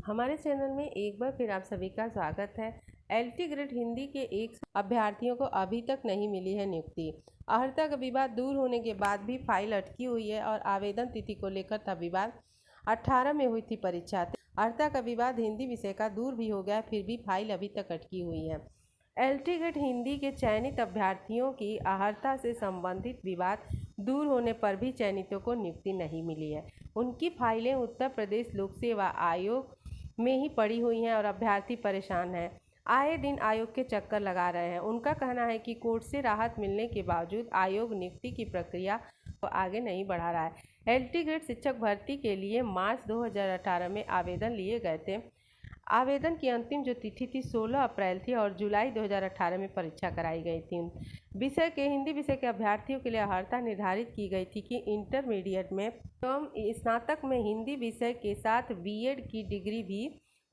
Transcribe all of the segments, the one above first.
हमारे चैनल में एक बार फिर आप सभी का स्वागत है। एलटी ग्रेड हिंदी के 100 अभ्यर्थियों को अभी तक नहीं मिली है नियुक्ति। अर्हता का विवाद दूर होने के बाद भी फाइल अटकी हुई है और आवेदन तिथि को लेकर था विवाद। 18 में हुई थी परीक्षा। अर्हता का विवाद हिंदी विषय का दूर भी हो गया, फिर भी फाइल अभी तक अटकी हुई है। एलटी ग्रेड हिंदी के चयनित अभ्यर्थियों की अर्हता से संबंधित विवाद दूर होने पर भी चयनितों को नियुक्ति नहीं मिली है। उनकी फाइलें उत्तर प्रदेश लोक सेवा आयोग में ही पड़ी हुई हैं और अभ्यर्थी परेशान हैं। आए दिन आयोग के चक्कर लगा रहे हैं। उनका कहना है कि कोर्ट से राहत मिलने के बावजूद आयोग नियुक्ति की प्रक्रिया को आगे नहीं बढ़ा रहा है। एलटी ग्रेड शिक्षक भर्ती के लिए मार्च 2018 में आवेदन लिए गए थे। आवेदन की अंतिम जो तिथि थी 16 अप्रैल थी और जुलाई 2018 में परीक्षा कराई गई थी। हिंदी विषय के अभ्यर्थियों के लिए अर्हता निर्धारित की गई थी कि इंटरमीडिएट में एवं स्नातक में हिंदी विषय के साथ बीएड की डिग्री भी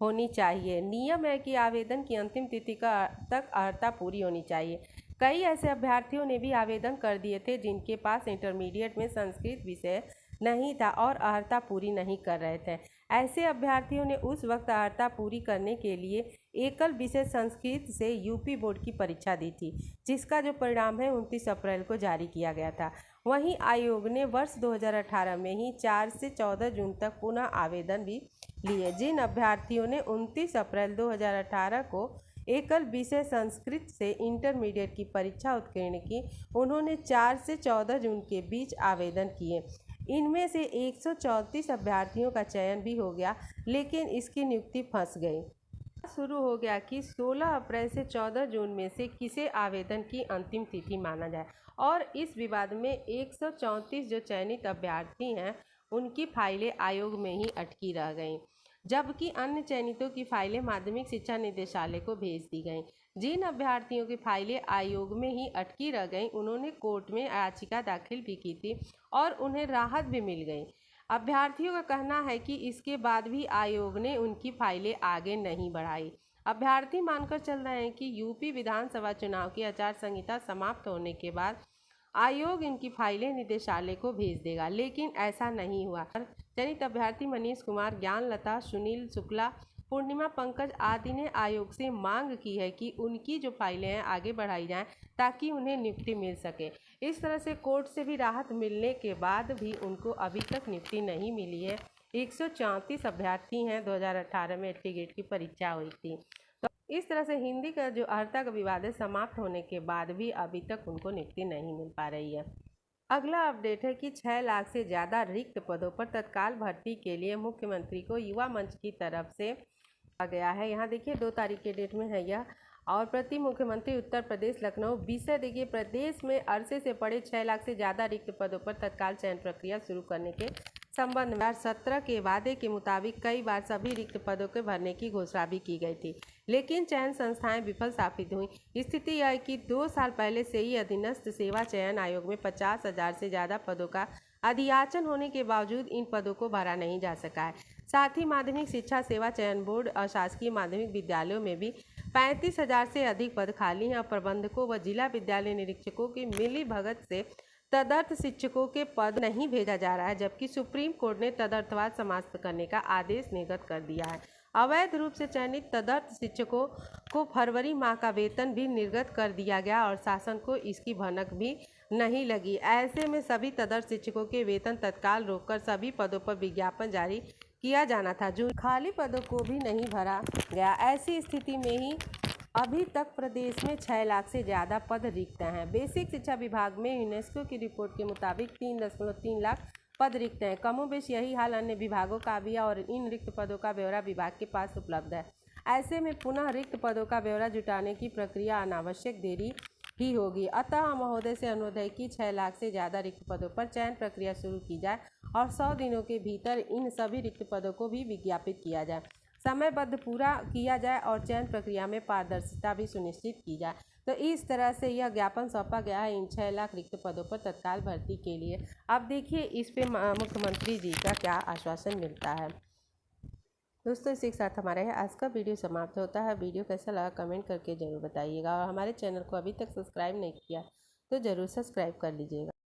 होनी चाहिए। नियम है कि आवेदन की अंतिम तिथि तक अर्हता पूरी होनी चाहिए। कई ऐसे अभ्यर्थियों ने भी आवेदन कर दिए थे जिनके पास इंटरमीडिएट में संस्कृत विषय नहीं था और अर्हता पूरी नहीं कर रहे थे। ऐसे अभ्यर्थियों ने उस वक्त अर्हता पूरी करने के लिए एकल विषय संस्कृत से यूपी बोर्ड की परीक्षा दी थी, जिसका जो परिणाम है 29 अप्रैल को जारी किया गया था। वहीं आयोग ने वर्ष 2018 में ही 4 से 14 जून तक पुनः आवेदन भी लिए। जिन अभ्यर्थियों ने 29 अप्रैल 2018 को एकल विषय संस्कृत से इंटरमीडिएट की परीक्षा उत्तीर्ण की, उन्होंने 4 से 14 जून के बीच आवेदन किए। इनमें से 134 अभ्यर्थियों का चयन भी हो गया, लेकिन इसकी नियुक्ति फंस गई। शुरू हो गया कि 16 अप्रैल से 14 जून में से किसे आवेदन की अंतिम तिथि माना जाए और इस विवाद में 134 जो चयनित अभ्यर्थी हैं उनकी फाइलें आयोग में ही अटकी रह गईं, जबकि अन्य चयनितों की फाइलें माध्यमिक शिक्षा निदेशालय को भेज दी गईं। जिन अभ्यर्थियों की फाइलें आयोग में ही अटकी रह गईं, उन्होंने कोर्ट में याचिका दाखिल भी की थी और उन्हें राहत भी मिल गई। अभ्यर्थियों का कहना है कि इसके बाद भी आयोग ने उनकी फाइलें आगे नहीं बढ़ाई। अभ्यर्थी मानकर चल रहे हैं कि यूपी विधानसभा चुनाव की आचार संहिता समाप्त होने के बाद आयोग इनकी फाइलें निदेशालय को भेज देगा, लेकिन ऐसा नहीं हुआ। चयनित अभ्यर्थी मनीष कुमार, ज्ञानलता, सुनील शुक्ला, पूर्णिमा, पंकज आदि ने आयोग से मांग की है कि उनकी जो फाइलें हैं आगे बढ़ाई जाएं ताकि उन्हें नियुक्ति मिल सके। इस तरह से कोर्ट से भी राहत मिलने के बाद भी उनको अभी तक नियुक्ति नहीं मिली है। 134 अभ्यर्थी हैं, 2018 में एलटी ग्रेड की परीक्षा हुई थी। तो इस तरह से हिंदी का जो अर्हता का विवाद है समाप्त होने के बाद भी अभी तक उनको नियुक्ति नहीं मिल पा रही है। अगला अपडेट है कि 6 लाख से ज़्यादा रिक्त पदों पर तत्काल भर्ती के लिए मुख्यमंत्री को युवा मंच की तरफ से आ गया है। यहाँ देखिए 2 तारीख के डेट में है यह। और प्रति मुख्यमंत्री उत्तर प्रदेश लखनऊ। विषय देखिए, प्रदेश में अरसे से पड़े 6 लाख से ज़्यादा रिक्त पदों पर तत्काल चयन प्रक्रिया शुरू करने के संबंध में 2017 के वादे के मुताबिक कई बार सभी रिक्त पदों के भरने की घोषणा भी की गई थी, लेकिन चयन संस्थाएं विफल साबित हुई। स्थिति यह है कि 2 साल पहले से ही अधीनस्थ सेवा चयन आयोग में 50,000 से ज़्यादा पदों का अधियाचन होने के बावजूद इन पदों को भरा नहीं जा सका है। साथ ही माध्यमिक शिक्षा सेवा चयन बोर्ड और शासकीय माध्यमिक विद्यालयों में भी 35,000 से अधिक पद खाली हैं और प्रबंधकों व जिला विद्यालय निरीक्षकों की मिली भगत से तदर्थ शिक्षकों के पद नहीं भेजा जा रहा है, जबकि सुप्रीम कोर्ट ने तदर्थवाद समाप्त करने का आदेश निर्गत कर दिया है। अवैध रूप से चयनित तदर्थ शिक्षकों को फरवरी माह का वेतन भी निर्गत कर दिया गया और शासन को इसकी भनक भी नहीं लगी। ऐसे में सभी तदर्थ शिक्षकों के वेतन तत्काल रोककर सभी पदों पर विज्ञापन जारी किया जाना था, जो खाली पदों को भी नहीं भरा गया। ऐसी स्थिति में ही अभी तक प्रदेश में 6 लाख से ज़्यादा पद रिक्त हैं। बेसिक शिक्षा विभाग में यूनेस्को की रिपोर्ट के मुताबिक 3.3 लाख पद रिक्त हैं। कमोबेश यही हाल अन्य विभागों का भी है और इन रिक्त पदों का ब्यौरा विभाग के पास उपलब्ध है। ऐसे में पुनः रिक्त पदों का ब्यौरा जुटाने की प्रक्रिया अनावश्यक देरी ही होगी। अतः महोदय से अनुरोध है कि 6 लाख से ज़्यादा रिक्त पदों पर चयन प्रक्रिया शुरू की जाए और 100 दिनों के भीतर इन सभी रिक्त पदों को भी विज्ञापित किया जाए, समयबद्ध पूरा किया जाए और चयन प्रक्रिया में पारदर्शिता भी सुनिश्चित की जाए। तो इस तरह से यह ज्ञापन सौंपा गया है इन 6 लाख रिक्त पदों पर तत्काल भर्ती के लिए। अब देखिए इस पे मुख्यमंत्री जी का क्या आश्वासन मिलता है। दोस्तों, इसी के साथ हमारा आज का वीडियो समाप्त होता है। वीडियो कैसा लगा कमेंट करके ज़रूर बताइएगा और हमारे चैनल को अभी तक सब्सक्राइब नहीं किया तो ज़रूर सब्सक्राइब कर लीजिएगा।